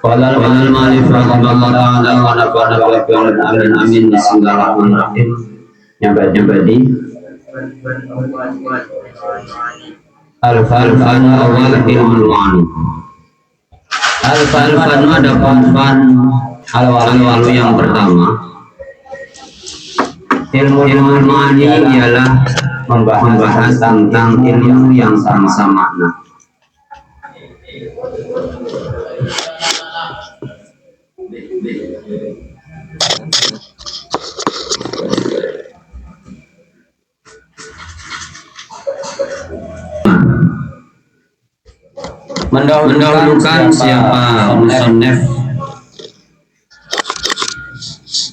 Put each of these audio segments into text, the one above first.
Qala al-mu'allif rahimahullah ta'ala wa nafa'ana bihi amin. Bismillahirrahmanirrahim. Yang tadi al-fan awal ilmu ma'ani. Al-fan ada fan al-awal yang pertama. Ilmu ma'ani ialah membahas tentang ilmu yang sama makna. Mendahulukan siapa musannif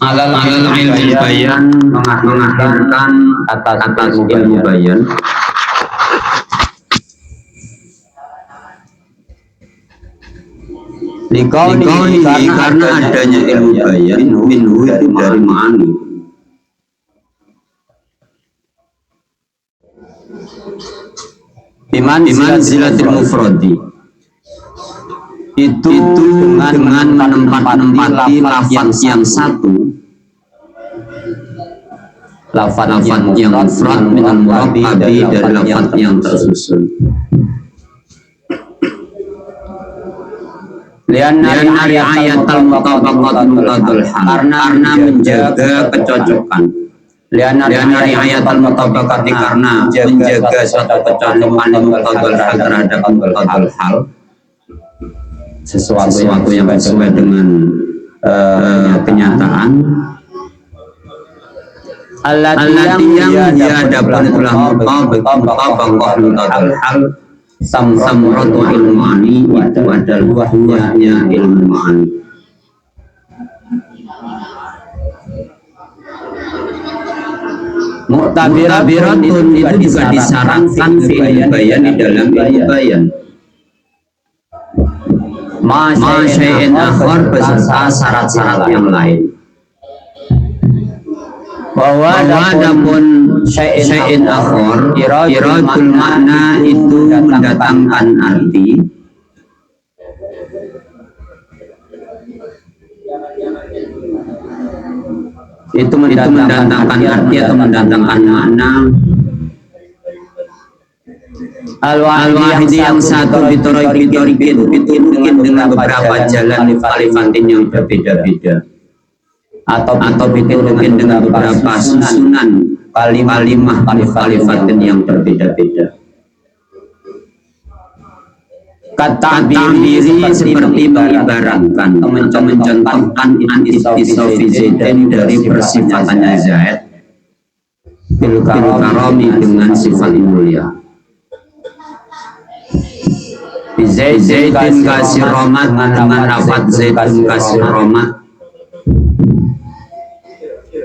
alal ilmu bayan, mengakhirkan atas ilmu bayan. Dikauni karena adanya ilmu bayan minhu dari ma'ani. Biman zilatil mufradi, itu dengan menempati lafaz yang satu, lafaz yang mufrad minal murakkabi dari lafaz yang tersusun. Lianna ri'ayatal mutabaqatul hal, karena menjaga kecocokan. Lianna ri'ayatal mutabaqati, karena menjaga suatu kecocokan mutabaqatul hal terhadap mutabaqatul hal, sesuatu yang sesuai dengan kenyataan. Allati yang dia dapat telah mutabaqatul hal. Samratu ilmu ma'ani itu adalah buahnya ilmu ma'ani. Mu'tabiratun itu juga disarankan fi'il bayan di dalam ilmu bayan. Ma syai'in akhar beserta syarat-syarat yang lain. Bahwa adapun syai'in akhar, iradul makna itu mendatangkan arti, itu mendatangkan arti atau mendatangkan makna. Al-wahidi yang satu bitorikin itu mungkin dengan beberapa jalan kalifatin yang berbeda-beda, atau bikin mungkin dengan beberapa susunan kalimah kalifatin yang berbeda-beda. Kata diri seperti mengibaratkan atau mencontohkan intisawfi Zaidin dari persifatannya Zaid bil karami dengan sifat mulia. Zaidin kasih rahmat dengan lafaz Zaidin kasih rahmat.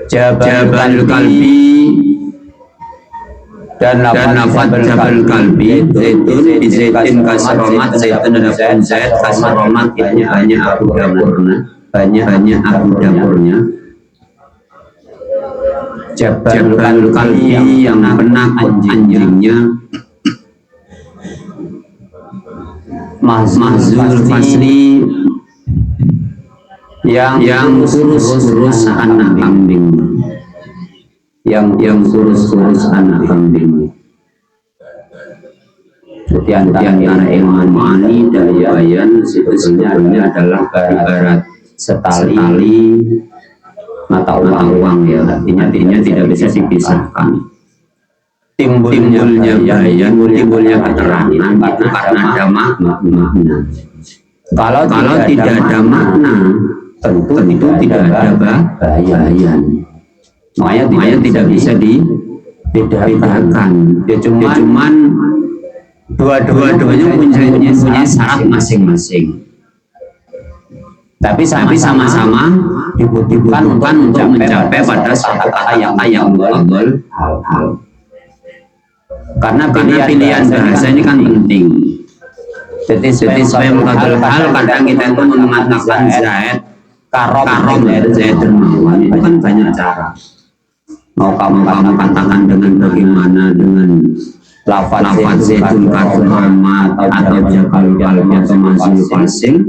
Jabal kalbi dan lafaz jabal kalbi zaitun di zaitin kasih rahmat, zaitun dan zaid kasih rahmat, hanya aku dapurnya, hanya aku dapurnya. Jabal kalbi yang pernah anjingnya. Mahzul fasli yang kurus anak kambing, yang kurus anak kambing. Jadi antara ilmu ma'ani dan bayan itu sebenarnya adalah ibarat setali mata uang ya, artinya tidak bisa dipisahkan. Timbulnya bayan, timbulnya keterangan itu karena ada makna. Kalau tidak ada makna, tentu itu tidak ada bayan. Makanya tidak bisa dibedakan. Ya cuman dua-duanya punya syarat masing-masing. Tapi sama-sama dibutuhkan untuk mencapai pada suatu kata yang menggol hal. Karena pilihan bahasa ini kan penting. Jadi supaya menggol hal, kadang kita itu mengatakan Zaid karom Zaid dermawan, itu kan banyak cara. mau kamu katakan dengan bagaimana, dengan lafaz zaitun karma atau jakal kalbi atau mazul fasil,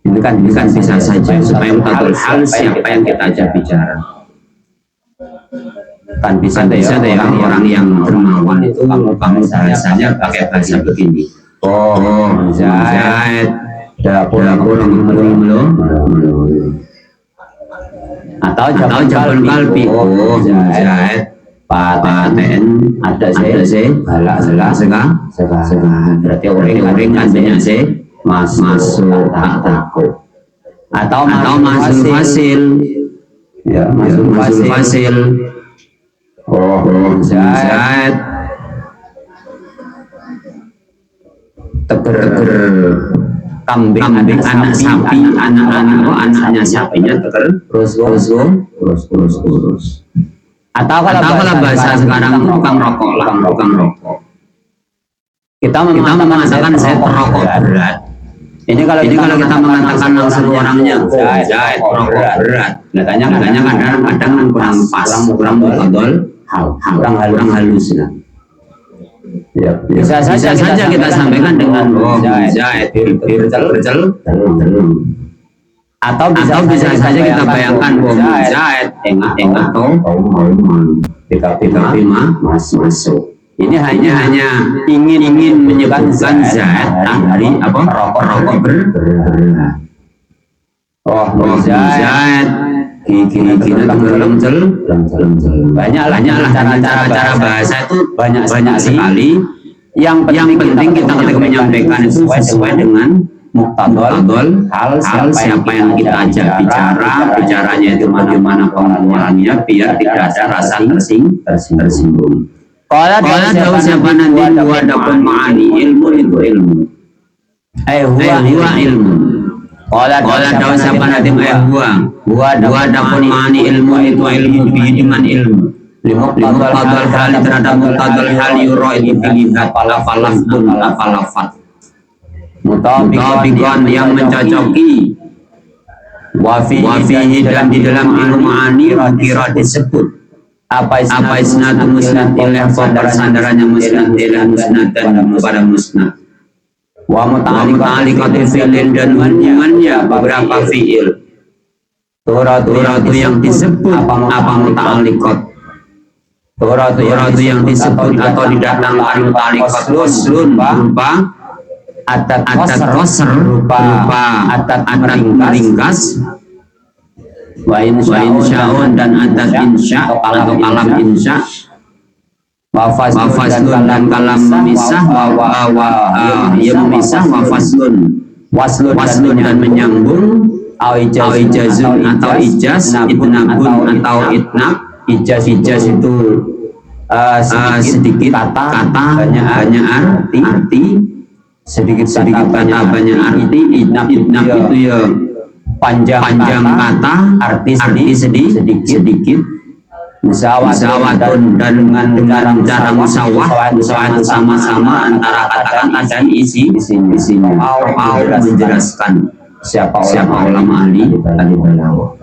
ini kan bisa saja supaya mutadul hal siapa yang kita ajak bicara. Kan bisa ya orang yang dermawan itu kamu bahasanya pakai bahasa begini. Oh, Zaid dapur belum atau jakal kalbi. Oh, Zaid paten ada C sega berarti orang kan banyak C masuk tak takut atau masuk fasil ya, masuk fasil. Oh, Zaid teger kambing anak sapi anaknya sapinya teger terus atau kalau bahasa sekarang itu tukang rokok. Kita mengatakan saya perokok berat. Ini kalau kita mengatakan langsung orangnya Zaid perokok berat. Katanya kadang kurang pas, kurang mutadul, kurang halus lah. Ya, bisa saja kita sampaikan dengan Zaid bercel. Atau bisa saja kita bayangkan Zaid engah PKP masuk. Ini hanya ingin menyebutkan Zaid dari rokok berat. Oh, Zaid gini tenggelam. Banyaklah cara bahasa itu banyak sekali. Yang penting kita ketika menyampaikan itu sesuai dengan muktadul hal siapa yang kita ajak bicaranya itu bagaimana pengumumannya biar tidak ada rasa tersinggung. Kalau tahu siapa nanti huwa dapun ma'ani ilmu itu ilmu. Huwa ilmu. Kalau tahu siapa nanti huwa dapun ma'ani ilmu itu ilmu dengan ilmu. Muktadul hal terhadap muktadul hal yura itu dilihat apa lafaz. Mutabiqan yang mencocoki wafihi dan di dalam ilmu ma'ani kira disebut apa isnad musnad ilah sandarannya musnad ilah musnad dan kepada musnad wa muta'alliqati fi'lin dan hubungannya beberapa fi'il turatu yang disebut apa muta'alliqat turatu yang disebut atau didatangkan muta'alliqat uslun berupa atat qasr berupa atat ringkas wa insya'un dan atat insya atau kalam insya wa faslun dan kalam memisah wa faslun dan menyambung au ijazun atau ijaz itnabun atau itnab ijaz itu sedikit kata banyak arti sedikit banyak arti itnab itu ya panjang kata arti sedikit musawatun dan dengan cara musawah sama-sama antara kata-kata dan isinya mau menjelaskan siapa ulama ahli balaghah.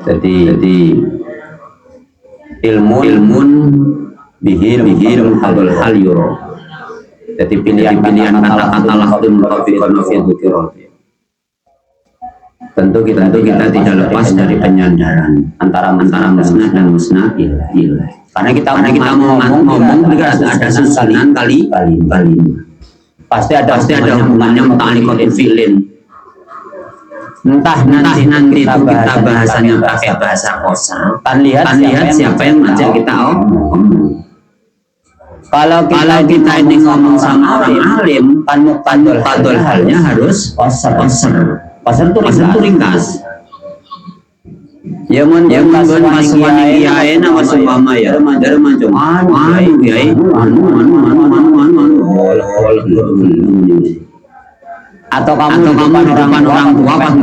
Jadi ilmun bihir muhtadul hal yuro. Jadi pilihan kata-kata lafzul mutafiqan fi dzikrat. Tentu kita tidak lepas dari penyandaran antara musnad dan musnad ilah. Karena kita ngomong juga ada susunan kali. Pasti ada hubungannya muta'alliqatin fi'lin. Entah nanti itu kita bahasanya pakai bahasa kosa. Kan lihat siapa yang ngajak kita Kalau kita ini ngomong sama orang alim, kan muktadul halnya harus qasr itu ringkas. Ya mun maswani kiai nama sumama ya madar macam kiai atau kamu di depan orang tua pas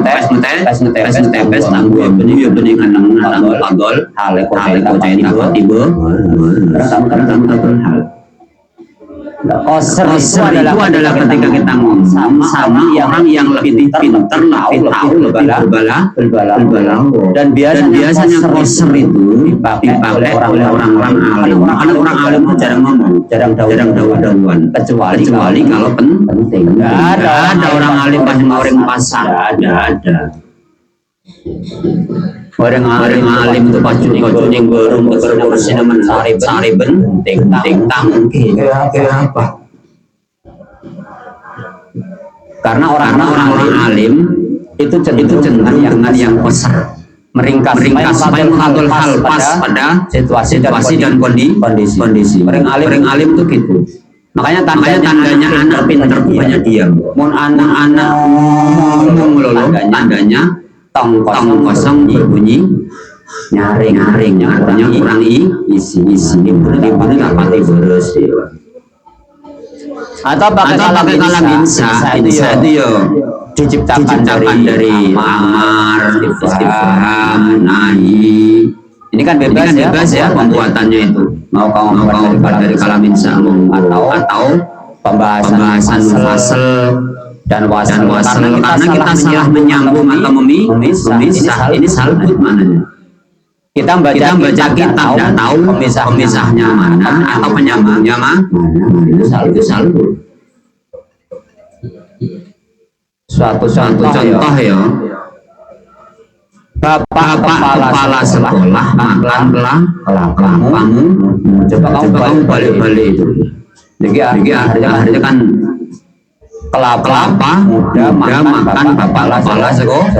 ngetes tangguh bening nang tagol hal ko tiba karena kamu hal Koser itu adalah ketika kita ngomong sama orang yang lebih pintar, lebih tahu, lebih berbalah. Dan biasanya koser itu dipakai oleh orang-orang alim. Karena orang alim itu jarang ngomong, jarang dawa-dawaan. Kecuali kalau penting. Nggak ada orang alim pas ngoreng pasar. Ada. Orang alim itu pas kuning baru bersinaman sari penting mungkin apa? Karena orang alim itu cenderung dengan yang koser, meringkas supaya mengatur hal pas pada situasi dan kondisi. Orang alim itu gitu. Makanya tandanya anak pintar banyak diam. Mun anak ngomong tandanya tong kosong berbunyi nyaring artinya kurang isi ini rapati boros atau pakai kalam insa itu diciptakan dari amar istifham nahi. Ini kan bebas ya pembuatannya itu mau kamu dari kalam insa atau pembahasan fasal dan wasal karena kita salah menyambung atau memisah. Ini salbut mananya. Kita baca kitab tidak tahu pemisahnya mana atau penyambungnya mana. Itu salbut. Suatu contoh ya. Bapak kepala sekolah makan kamu coba kamu balik itu. Jadi akhirnya kan kelapa muda makan bapak kepala sekolah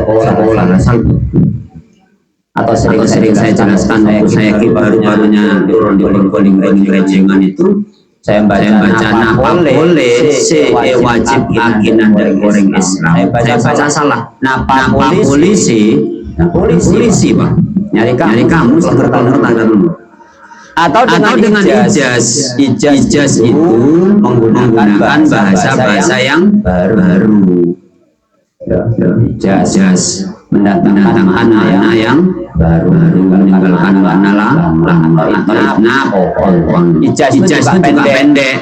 atau sering saya jelaskan waktu saya barunya turun di link rejengan itu saya baca napa boleh wajib keyakinan dari orang Islam. Saya baca salah. Napa polisi pak nyari kamu sebentar dulu. Atau dengan ijaz itu menggunakan bahasa yang baru. Ijaz mendatangkan makna yang baru meninggalkan makna lama. Ijaz itu juga pendek.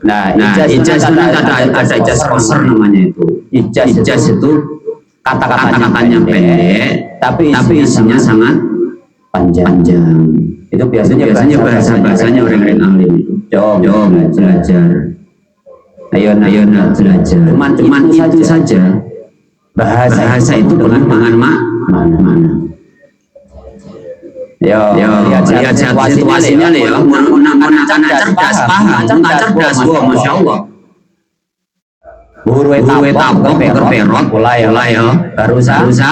Nah, ijaz itu ada ijaz koser namanya itu. Ijaz itu kata-katanya pendek, tapi isinya sangat panjang. Itu biasanya bahasanya orang-orang alim itu. Jom belajar. Ayo belajar. Cuman itu saja. Bahasa itu dengan mana. Yo lihat situasinya nih ya. Anak cerdas paham, cerdas gua, masya Allah. Buru tabok berperot mulai ya baru sadar.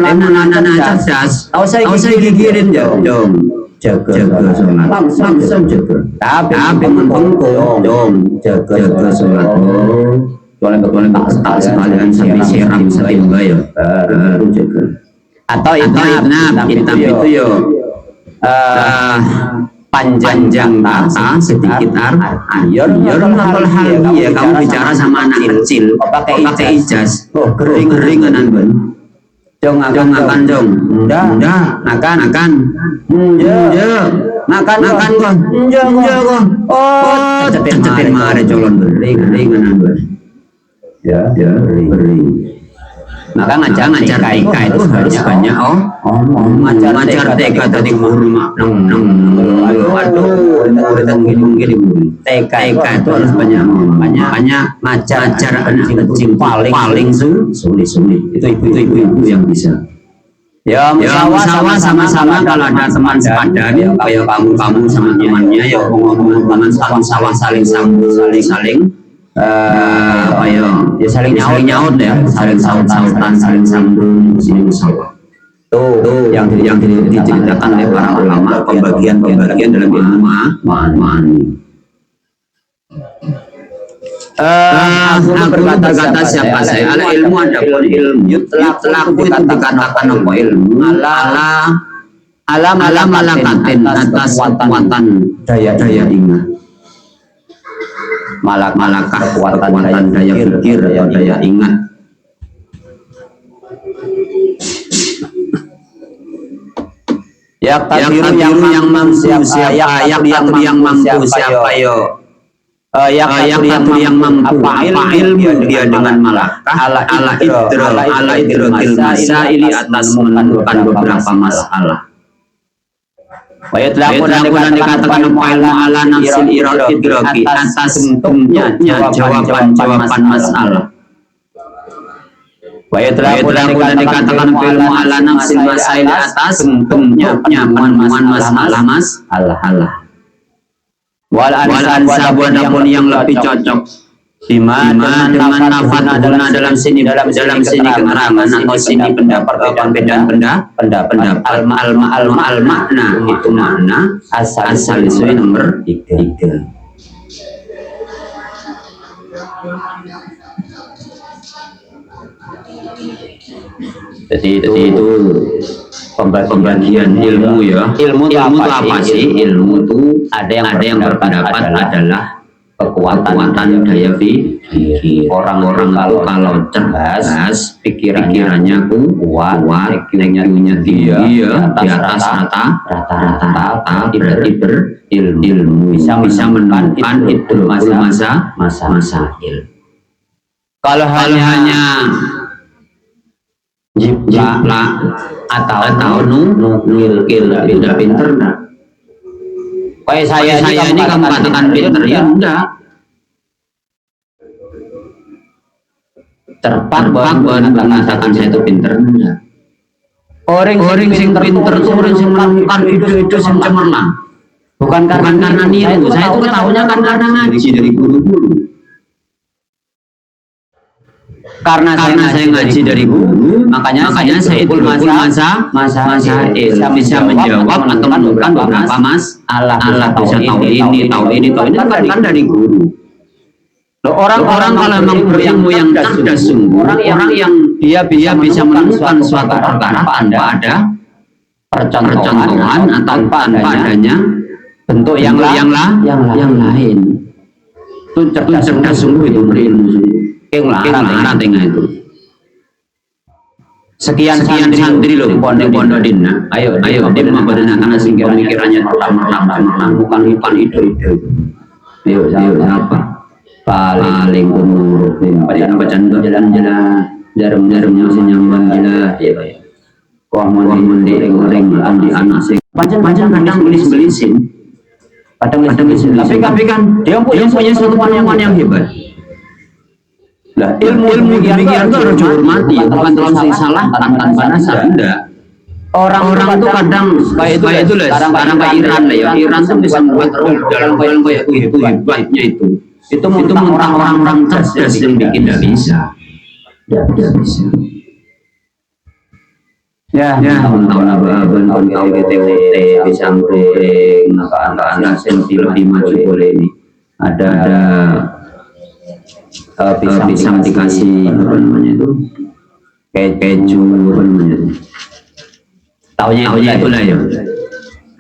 Anak cerdas. Tahu saya gigirin jom jaga sholat langsung jaga. Tapi mengkong jaga sholat. Boleh tak sekalian sampai siram enggak ya baru jaga. Atau hitam itu yo panjang tata sedikit ayur hal ya kamu bicara sama anak kecil pakai ijaz kering-keringan ben jong akan udah makan kok oh cetin mare colon kering-keringan ben ya kering. Maka ngajar TK itu harus banyak ngajar TK tadi guru aduh gini TK itu harus banyak ngajar anak kecil paling sulit itu ibu yang bisa ya musyawarah sama-sama kalau ada teman sepadan ya kayak kamu sama temannya ya ngomong sama saling saling nyaut ya saling sautan saling sambung sini musyawarah tuh yang diceritakan oleh para ulama pembagian dalam ilmu ma'ani. Aku berkata siapa saya ala ilmu adapun ilmu yutlaqu itu dikatakan apa ilmu ala malakatin atas kekuatan daya ingat malakah kekuatan daya pikir atau daya ingat. Yak tadiru yang mampu siapa, yak tadiru yang mampu siapa yo. Yak tadiru yang mampu apa ilmu dia dengan malakah ala idrokil masaili atas menemukan beberapa masalah. Wayat lakukan dikatakan ilmu ala nafsil idroki atas bentuknya jawaban masalah. Wayat lakukan dikatakan ilmu ala nafsil masail atas bentuknya penemuan masalah Allah. Wal ansa pun yang lebih cocok dengan nafat guna dalam sini keterangan atau sini perbedaan pendapat al makna itu makna asal isu nomor 3. Jadi itu pembagian ilmu ya. Ilmu itu apa sih? Ilmu itu ada yang berpendapat adalah kekuatan daya pikir. Orang-orang kalau cerdas, pikirannya kuat, IQ-nya tinggi ya, di atas rata-rata berarti berilmu, bisa menemukan itu masail. Kalau hanya jiplak atau nukil tidak pinter. Kayak saya ini kamu katakan pinter ya enggak. Terpak mengatakan saya itu pinter enggak. Orang sing pinter itu orang sing melakukan ide-ide sing cemerlang. Bukan karena niru. Saya itu ketahuinya kan karena ngaji dari guru-guru. Karena saya ngaji dari guru, makanya saya itu masa bisa menjawab atau menemukan beberapa masalah. Bisa tahu ini kan dari guru. Orang kalau memang berilmu yang cerdas sungguh, orang yang dia bisa menemukan suatu perkara tanpa ada percontohan atau tanpa adanya bentuk yang lain. Itu cerdas sungguh, itu berilmu sungguh. Larang tengah itu. Sekian santri loh pondok dina. Ayo dia memperdengarkan hasil pemikirannya bukan ide. Ayo apa? Paling umur bacaan jalan-jalan jarum-jarumnya senyambang gila ya. Kok mandi anak sih. Pancen kadang belisin. Tapi kan dia punya suatu pengalaman yang hebat. Lah ilmu demikian itu harus dihormati, bukan terlalu salah tanpa dasar. Enggak. Orang itu kadang kayak itu lah. Sekarang kayak Iran lah ya. Iran tuh bisa membuat dalam kayak itu hebatnya itu. Itu mentang orang-orang cerdas yang bikin tidak bisa. Ya, tahun-tahun abang tahun GTWT bisa goreng, angka senti lebih maju boleh ini. Ada pisang dikasih apa namanya itu keju apa namanya itu. Tahunya itulah ya.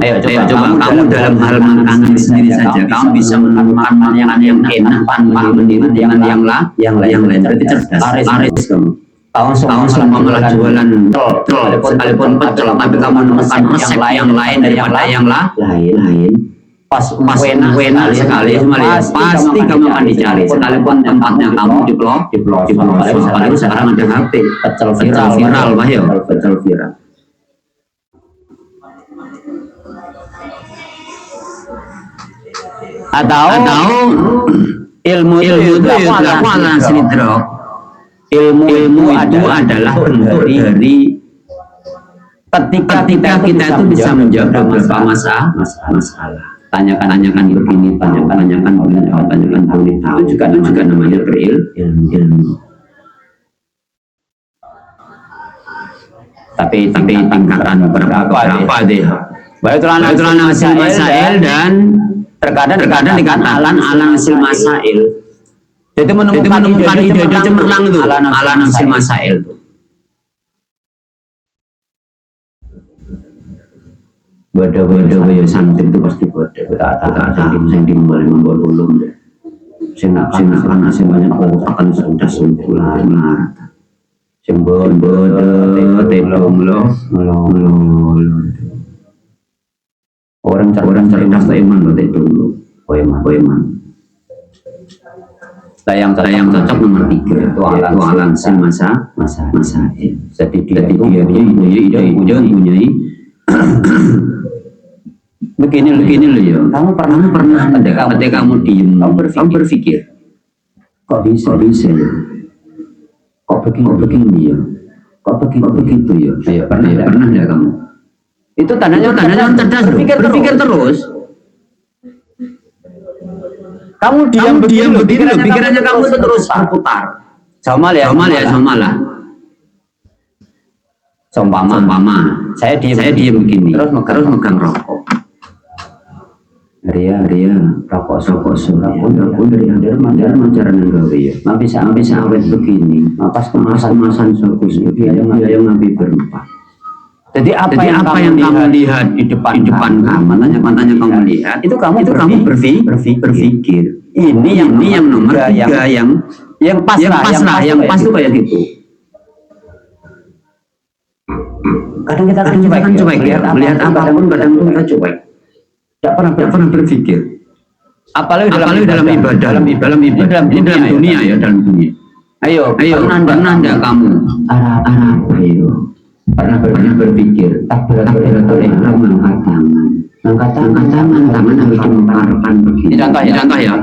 Ayo coba kamu dalam hal makanan sendiri saja kamu bisa menemukan yang enak tanpa meniru dengan yang lain. Berarti cerdas. Laris kamu. Tahun selama malah jualan sekalipun pecel tapi kamu menemukan resep yang lain daripada yang lain. Pas enak sekali pasti kamu akan dicari sekalipun tempatnya kamu di blog apalagi sekarang ada HP pecel viral pecel viral. Atau ilmu itu aku akan sinidrok. Ilmu itu adalah bentuk dari ketika kita itu bisa menjawab beberapa masalah. Tanyakan begini, tanyakan begini, itu juga namanya berilmu. Tapi tingkatan berapa deh? Baik itulah hasil masail dan terkadang dikatakan ala hasil masail. Jadi menemukan ide cemerlang itu ala hasil masail itu. Bodoh ya santri itu pasti bodoh. Tak sing dimulai membawa ulum deh. Sing anak sing banyak akan sudah sempurna. Sing bodoh telong lo. Orang cerdas tak iman berarti dulu. Iman. Yang cocok nomor 3 itu alansin masa. Jadi dia mempunyai begini loh ya. Kamu pernah ketika kamu diem, kamu berpikir kok bisa ya? Kok begini ya? Kok begitu ya? Ayo, pernah ya kamu? Itu tandanya cerdas, berpikir terus. Kamu diam begini, pikirannya kamu itu terus berputar. Sama lah. Seumpama, saya diam begini, terus megang rokok. Ria, rokok dari mancaran gawe ya. Nggak bisa awet begini. Pas kemasan surkus itu yang nabi berempat. Jadi apa yang kamu lihat di depan kamu, matanya kamu lihat, itu kamu berpikir. Ini yang nomor 3 yang pas itu kayak gitu. Kadang kita cuek ya, melihat apapun kadang kita cuek. Tidak pernah berpikir. Apalagi dalam ibadah, dalam dunia. Ayo, pernah enggak kamu arah apa itu? Pernah berpikir takbiratul ihram angkat tangan harus dilemparkan begini. Ini contoh ya.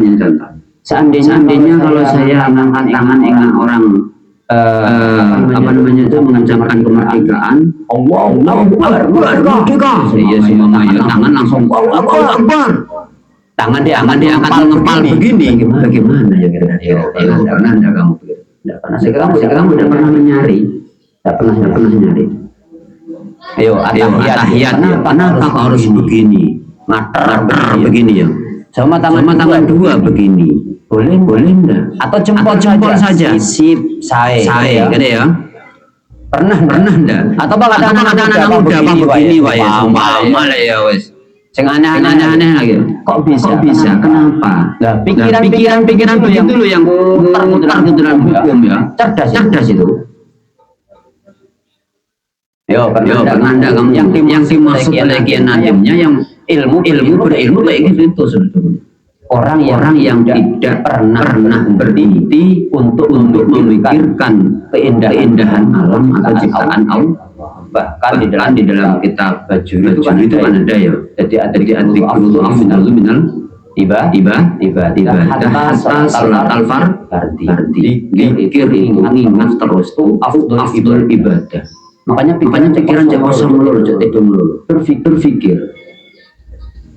Seandainya kalau saya angkat tangan ingin orang itu mengucapkan kemerdekaan, Allahu Akbar, merdeka. Iya semua ya, tangan langsung Allahu Akbar. Tangan diangkat ngepal begini. Bagaimana ya kira-kira? Pernah enggak kamu? Tidak pernah. Kamu tidak pernah nyari. Tidak pernah nyari. Ayo, atahiyat. Kenapa kau harus begini? Ngater begini ya. Sama tangan 2 begini. Boleh enggak? Atau jempol saja. Sip, saya gitu ya. Pernah enggak? Atau kadang-kadang anak muda begini wae. Umpama lah ya wes. Sing aneh-aneh lagi. Kok bisa? Kenapa? Nah, pikiran begitu loh yang muter-muter gitu dalam hukum ya. Cerdas itu. Yo, pernah enggak kamu yang dimaksud oleh kiai nadimnya yang ilmu berilmu kayak gitu sebetulnya. Orang yang tidak pernah berhenti untuk memikirkan keindahan alam atau ciptaan Allah. Bahkan di dalam kitab Bajuri itu kan ada ya. Jadi ada afdalu minal ibadah hatta salat al-fardhi. Zikir ingat terus tuh afdal ibadah. Makanya pikiran jangan kosong melulu, itu melulu. Berpikir.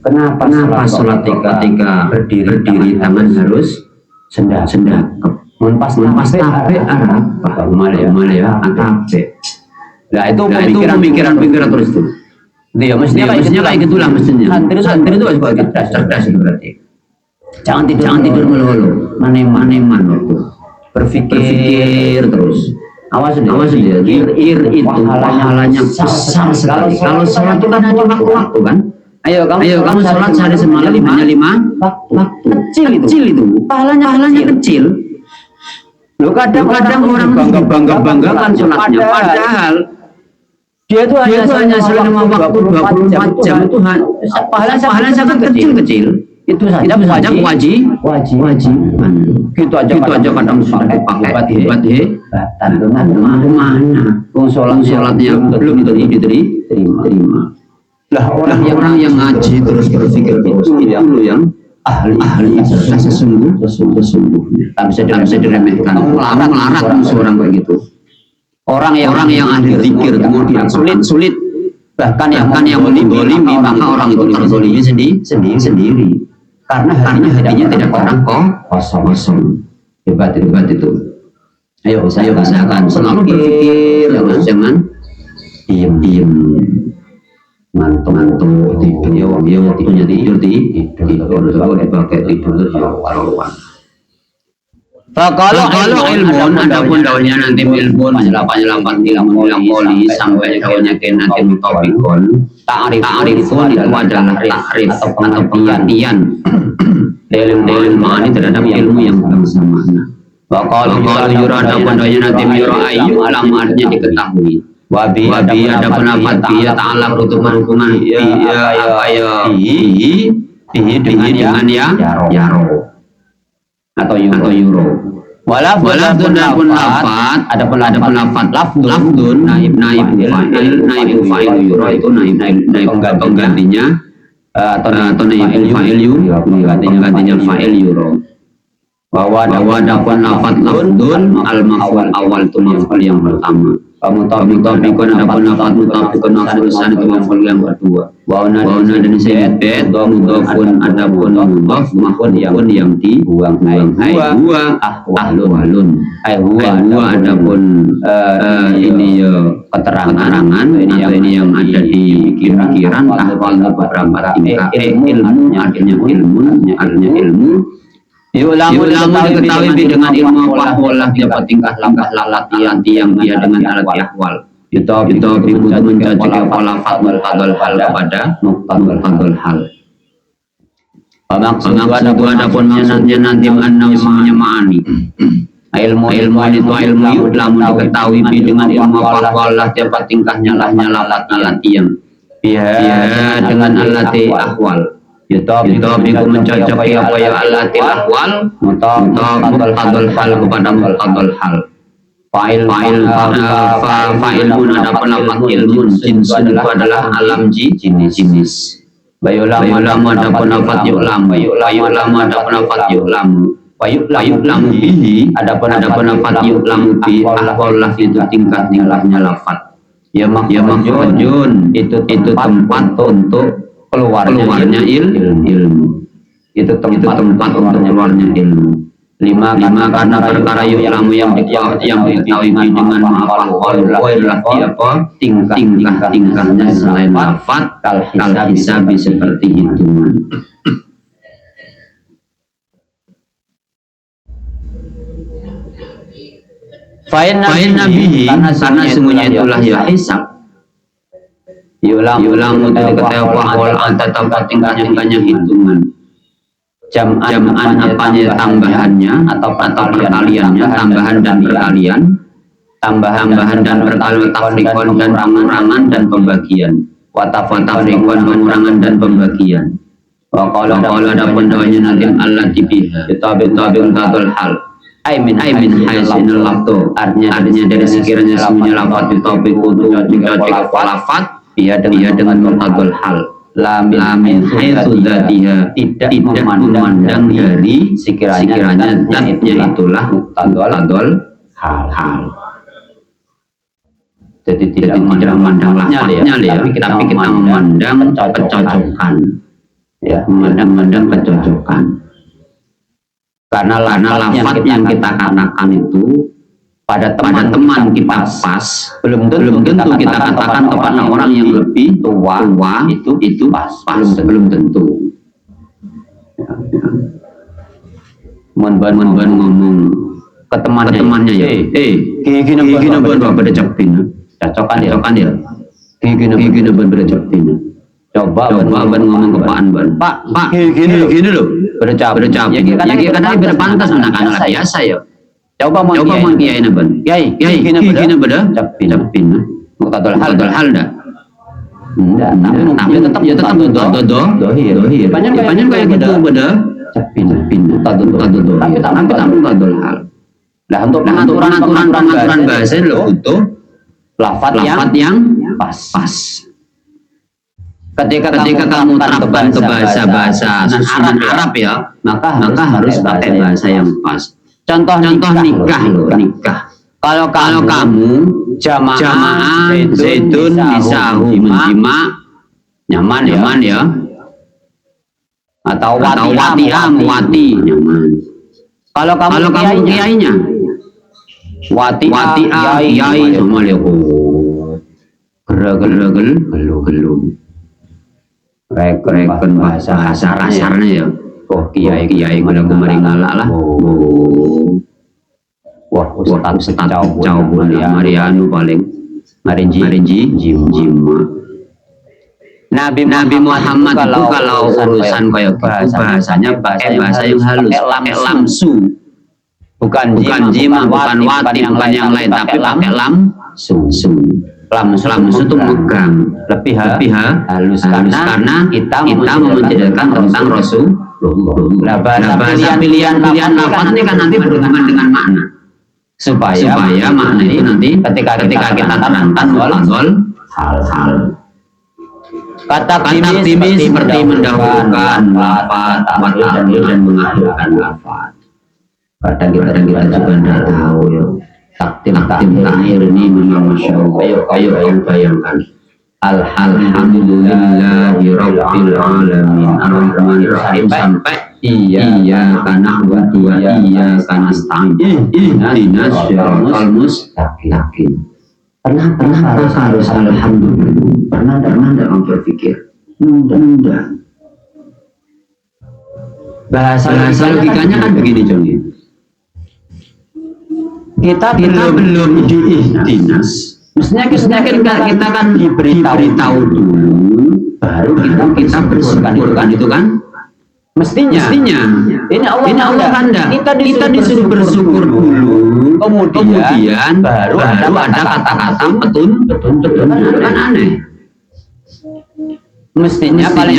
Kenapa sholat ketika berdiri tangan harus sendak pas tape apa malah ya tape. Nah itu pemikiran terus tuh. Dia mestinya kayak gitulah mestinya. Santri itu harus cerdas itu berarti. Jangan tidur melulu, maneman waktu. Berpikir terus. Awas dia. Ir itu pahalanya besar sekali. Kalau sholat itu kan hanya waktu kan. Ayo kamu sholat sehari semalam hanya 5 waktu. Kecil itu. Pahalanya kecil. Loh kadang orang bangga-banggakan sholatnya. Padahal dia itu hanya selama waktu 24 jam itu pahalanya sangat kecil. Itu saja kewajiban. Gitu aja kadang sudah dipakai buat hebatan. Mana? Sholatnya belum diterima. Lah orang yang ngaji terus berpikir terus itu yang ahli sesungguhnya. Tak bisa diremehkan. Melarang seorang kayak gitu. Orang yang ahli zikir kemudian sulit bahkan yang mendolimi maka orang itu terzolimi sendiri. Karena hatinya tidak pernah kosong. Hebat itu. Ayo usahakan selalu berpikir jangan diem. Ngantuk tidur tidurnya tidur dipakai tidur luar. Kalau ilmu adapun daunnya nanti ilmu masalah melampoli sampai daunnya ke nanti mutobikon ta'rif itu adalah takrif atau pengertian dalam makna terhadap ilmu yang sama. Kalau yura adapun daunnya nanti yura ayu alam artinya diketahui. Wabi ada pendapat dia ta'ala untuk berhubungan dengan ya yaro atau euro. Walaupun pendapat ada pendapat lafdun naib fa'il euro itu naib penggantinya atau naib fa'il penggantinya fa'il euro. Bahwa ada pendapat lafdun al-maf'ul awal itu maf'ul yang pertama. Mutafikun ada pendapat mutafikun maf'ul itu maf'ul yang kedua. Wauna dan sayyidat mudhafun ada pun mudhaf maf'ul yang dibuang. Huwa ahwalun. Huwa ada pun ini keterangan ini yang ada di pikiran ahwal beberapa tingkah ilmu artinya ilmu. Ulama diketahui dengan ilmu ahwal dapat tingkah-tingkah latihan yang dia dengan alat ahwal. Itu untuk mencaci falafat muqtadul hal kepada muqtadul hal. Maksud ada pun nanti semuanya ma'ani. Ilmu itu ilmu lamun diketahui dengan ilmu ahwal dapat tingkahnya latihan. Ya dengan alat ahwal. Yutabiku mencocoki apa yang alatil ahwal muqtadul hal kepada muqtadul hal. Fa'il pun ada pendapat ilmun jinsun itu adalah alam jenis. Bayulamu ada pendapat yu'lam ada pendapat yu'lamu bihi ada pendapat yu'lamu bi ahwallah itu tingkahnya lafaz. Ya makhujun itu tempat untuk keluarnya ilmu. Itu tempat untuk keluarnya ilmu. 5 karena perkara yu'lamu yang diketahui dengan ma'afal adalah tingkahnya selain lafaz kal hisabi seperti hitungan. Fa'in nabihi karena semuanya itulah ya hisab. Yu'lamu itu diketahui ahwal tetap tingkahnya hitungan. Jam'an apanya tambahannya atau perkaliannya, tambahan dan perkalian, tambahan dan perkalian, tafrikon dan pengurangan dan pembagian, watafrikon pengurangan dan pembagian. Kalau ada pendoanya nanti Allah dibiha tabi'un hal. Aimin haisinal lafdu artinya dari sekiranya semuanya lafaz ditopik untuk menjadi lafaz dia dengan muqtadul hal. Lamin haitsu dzatiha tidak memandang dari sekiranya zatnya itulah muqtadul hal. Jadi tidak memandang lafaznya tapi kita memandang kecocokan. Ya, memandang kecocokan. Karena lafaz yang kita katakan itu pada teman-teman kita pas, belum tentu kita katakan kepada orang yang lebih tua itu pas belum tentu. Mon ngomong ke temannya ya, gini bon pada cepin, cocokan ya, gini bon pada cepin. Coba ban ngomong ke Pak, gini loh, bercap. Ya karena berpantas menakan biasa ya. Coba mau kiai na ban. Kiai gini beda. Capin. Muqtadul hal dah. Tapi tetap dohir. Panjang kayak gitu beda. Capin. Muqtadul. Tapi tak muqtadul hal. Nah untuk pengaturan bahasa lo butuh lafaz yang pas. Ketika kamu terapkan ke bahasa susunan Arab ya, maka harus pakai bahasa yang pas. Contoh nikah. Kalau kamu jamaah zaitun nisahu menjima nyaman ya. Atau wati nyaman. Kalau kamu kiainya wati kiai sama leho. Gelu. Reken bahasa rasarnya ya. Oh kiai pada kemarin ngalak lah. Wah ustaz jauh Marianu paling Marinji Jima. Nabi Muhammad itu kalau urusan kayak bahasanya pakai bahasa yang halus, pakai lamsu. Bukan jima, bukan wati, bukan yang lain, tapi pakai lamsu. lamus itu megang, lebih halus karena kita menceritakan tentang Rasul. Nah, bahasa pilihan lafaz ini kan nanti berhubungan dengan makna. Supaya makna itu nanti ketika kita terangkan walgol hal-hal. Kata kimi seperti mendahulukan lafaz, takwil dan mengakhirkan lafaz. Kadang kita juga tidak tahu ya. Takdim akhir ini memang Masya Allah. Ayo bayangkan. Alhamdulillahi Rabbil Alamin Ar-Rahmanir Rahim sampai iyyaka na'budu wa iyyaka nasta'in ihdinas siratal mustaqim. Pernah harus alhamdulillah? Pernah enggak berpikir? Enggak. Bahasa logikanya kan begini, Joni. Kita belum diihdinas. Mestinya kita kan diberitahu dulu, baru kita bersyukur kan itu kan? Mestinya. Ini Allah kan kita disuruh bersyukur dulu, kemudian baru ada kata-kata petunjuk kan aneh. Mestinya paling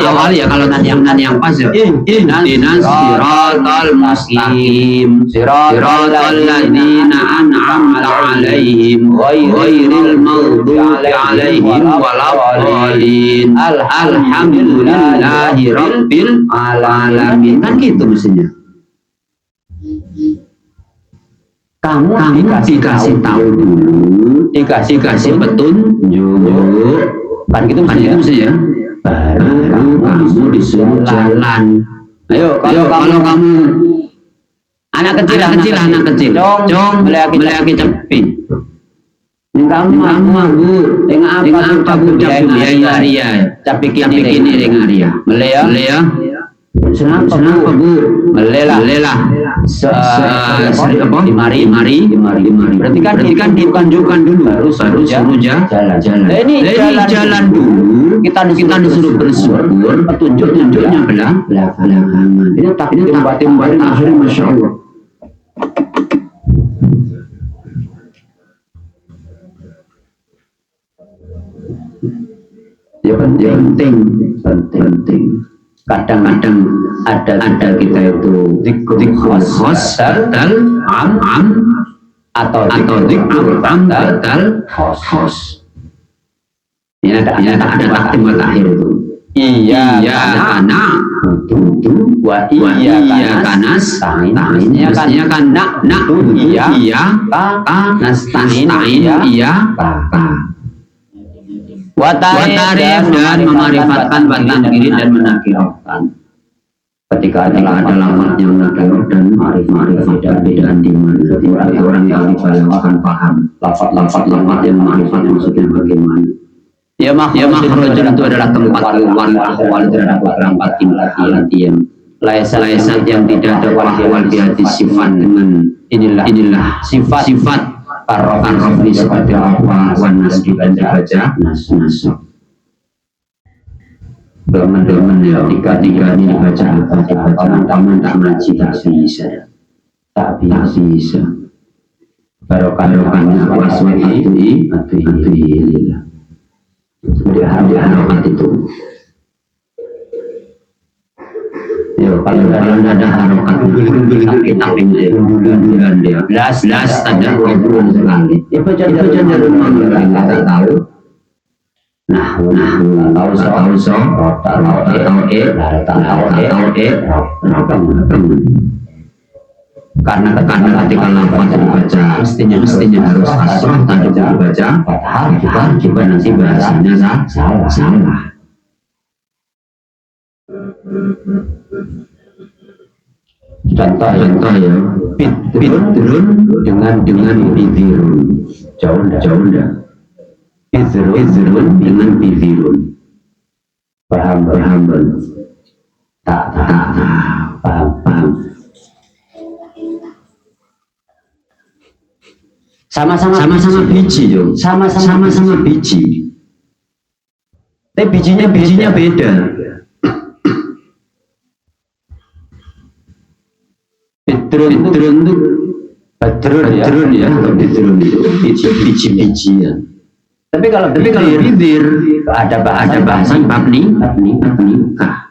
awal ya kalau yang pas ya. Ihdinas siratal mustaqim siratal ladzina an'amta 'alaihim ghairil maghdubi 'alaihim waladdallin. Alhamdulillahi rabbil alamin. Kan gitu mestinya. Kamu dikasih tahu dulu, dikasih petunjuk. Kan gitu ya. Baru kamu disuruh jalan. Ayo kalau kamu anak kecil, dong melaki cepin. Kamu Bu, dengan apa Bu biaya? Tapi kini dengan Arya. Melea. Kenapa Bu? Melela. Mari. Berarti kan ditunjukkan dulu baru suruh jalan. Ini jalan dulu. Kita disuruh bersyukur. Petunjuknya belakangan. Ini takdim akhirnya Masya Allah. Ya penting. Kadang-kadang ada kita itu dzikrul khos badal am atau dzikrul am badal khos. Ini ada takdim akhir itu. Iya karena wa iya kanas ta'innya kan nak iya ka nastain iya ka. Watarif dan memarifatkan batin diri dan menakirkan. Ketika ada lafaz yang menakir dan marif beda di mana. Berarti orang yang akan paham lafaz yang marifat maksudnya bagaimana. Ya makhraj itu adalah tempat keluar ahwal terhadap keempat latihan. Laisat yang tidak ada ahwal di hati sifat dengan inilah sifat Ar-Rafni seperti apa wanas dan dibaca nas. Teman-teman ya tiga ini dibaca teman-teman tak ngaji tak bisa barokahnya waswat hati di harokat itu. Ya kalau ada harokat kita bulan dia belas ada ngobrol sekali itu cenderung kita tahu tahu karena ketika lafaz dibaca mestinya harus asrah tanda dibaca juga nanti bahasanya salah. Contoh ya bidrun dengan bidirun jauh enggak bidrun dengan bidirun paham tak paham sama-sama biji yo sama-sama biji tapi bijinya beda. Badrun ya, badrun itu biji-bijian. Tapi kalau bibir ada bahasan bab nikah.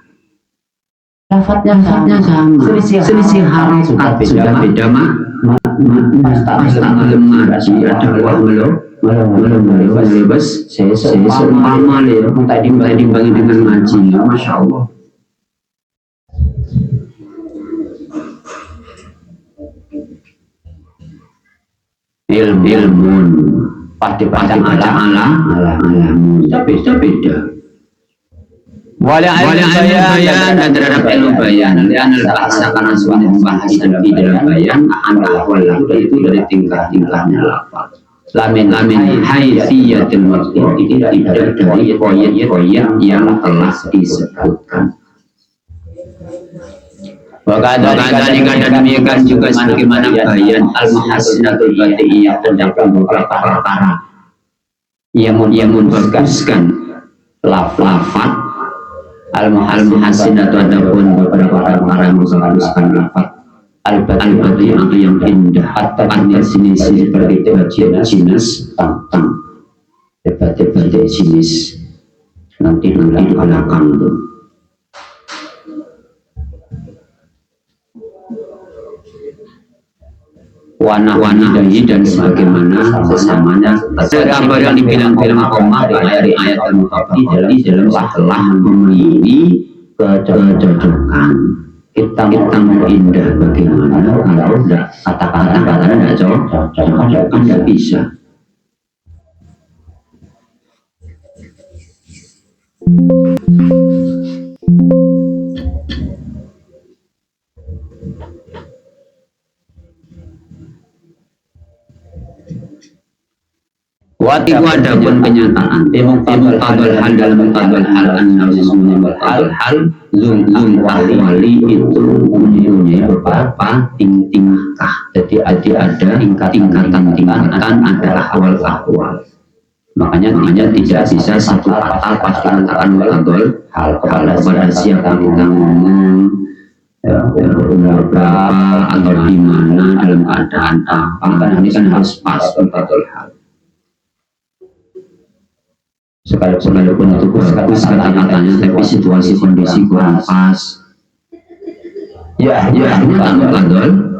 Lafadznya sama. Selisih harokat sudah beda mak. Pas tak ngaji ada belum bebas. Saya seumpama tadi bagi dengan ngaji. Masya Allah. Ilmun pasti ala tapi beda. Wala bayan dan terhadap ilmu bayan. Lianal bahasa karena suatu pembahasan di dalam bayan antara wala itu dari tingkah-tingkahnya lafaz. Lamin haysiyatul maqsud tidak dari poin-poin yang telah disebutkan. Wakadhalika dan demikian juga sebagaimana bayan al-muhassinatul bati'iyah tentang beberapa perkara yang membaguskan lafaz al-muhassinatu adapun beberapa perkara yang membaguskan lafaz al-bati'iyah atau yang indah artinya sini seperti jenis tentang debat jenis nanti di belakang itu. Warna-warna dan sebagaimana sesamanya kabar yang dibilang koma dari ayat al-mutabaqah di dalam telah memiliki kecocokan kita indah bagaimana kalau kata-kata tidak cocok tidak bisa. Watiku ada pun kenyataan mutadul hal dalam mutadul hal an-nafsuni mutadul hal lum ahwali itu punya beberapa tingkah. Jadi ada tingkatan ada ahwal. Makanya tidak bisa satu kata pasti mengatakan mutadul hal kepada siapa kita ngomong umur berapa atau di mana dalam keadaan apa. Ini kan harus pas mutadul hal. Sekalipun itu bagus kata-katanya tapi situasi kondisi kurang pas ya ini mutadul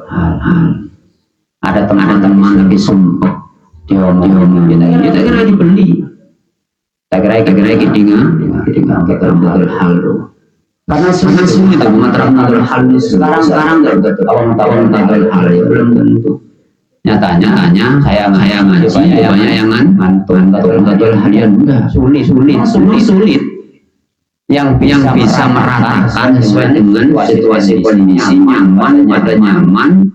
ada teman-teman lagi sumpah diomong kita kira dibeli kita kira kita mutadul hal karena sulit menerapkan mutadul hal ini sekarang nggak tahu mutadul hal ya belum tentu. Nyatanya saya ngaji banyak yang mutadul halian udah sulit yang bisa meratakan sesuai dengan situasi kondisi nyaman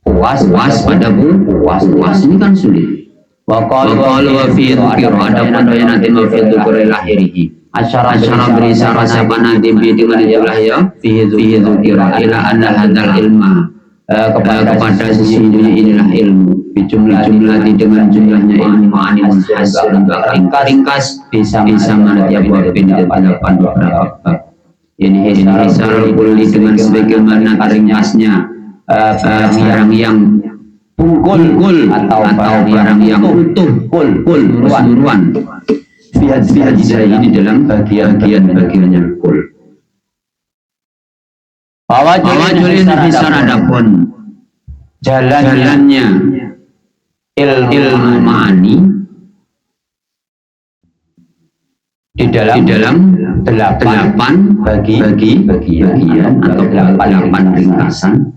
puas pada puas ini kan sulit. Waqalu wa fi dzikri ada pada yang nanti wa fi dzikri lahirihi asyara berisa siapa nanti dengan jumlah ya fi dzikri ila anna hadzal ilma kepada sisi inilah ilmu jumlah dengan jumlahnya ilmu ma'ani hasil ringkas bisa menjadi babin delapan beberapa bab ini hisarul kulli dengan sebagaimana ringkasnya barang yang pungkul atau barang yang utuh keseluruhan ini dalam bagian-bagiannya kul. Bahwa julin besar adapun jalannya ilmu ma'ani di dalam delapan bagian atau delapan ringkasan.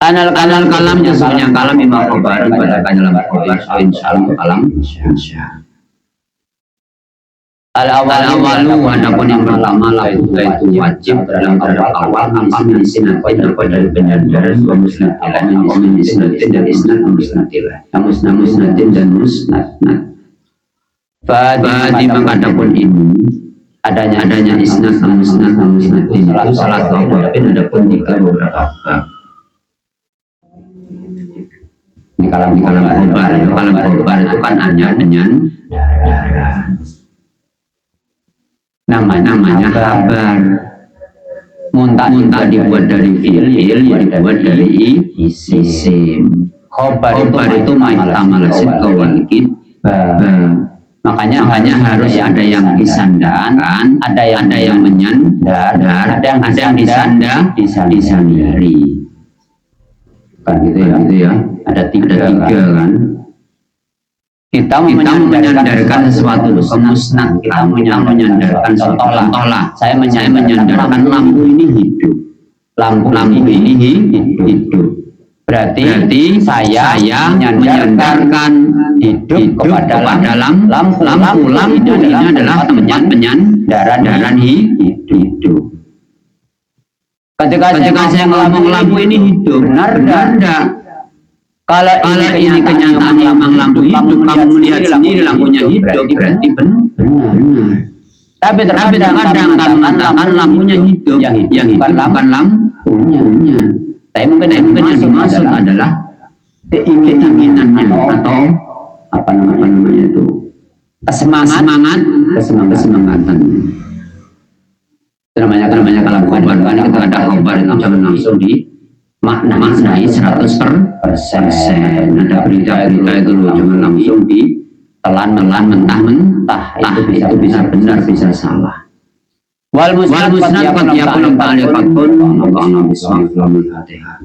Kanal kalamnya sebenarnya kalam imam khobar pada dalam khobar insyaallah kalam insya. Al-awalu adapun yang pertama itu wajib dalam terhadap awal apa milisinatin apa dari penyandaran musnatin dan musnatin dan musnat. Badi adapun ini adanya isnat musnatin itu salah satu adapun jika beberapa bab. Ini kalam khobar itu kan hanya dengan namanya kabar muntah dibuat dari fi'il dibuat dari isim khobar itu maitamalasib kawalkid Makanya harus ada yang disandan, ada yang menyandar, ada yang disandari. Kan gitu ya. Ada tiga kan. Kita menyandarkan sesuatu kemusnahan, kita menyandarkan contohlah. Saya menyandarkan lampu ini hidup. Lampu ini hidup. Berarti saya menyandarkan hidup kepada lampu ini adalah penyandaran hidup. Ketika saya ngomong lampu ini hidup, benar enggak? Kalau ini kenyataan memang lampu hidup, kamu melihat sendiri lampunya hidup, berarti benar. Tapi terkadang kamu mengatakan lampunya hidup, yang bukan lampunya. Tapi mungkin yang dimaksud adalah keinginannya atau apa namanya itu kesemangatan. Namanya kalau bukan kita ada khobar itu jangan langsung maknai 100%. Ada berita itu loh, jangan langsung ditelan mentah. Itu bisa benar bisa salah. Wal musnad qad yakun ta'liqatun Allahumma bismillahil Fatihah.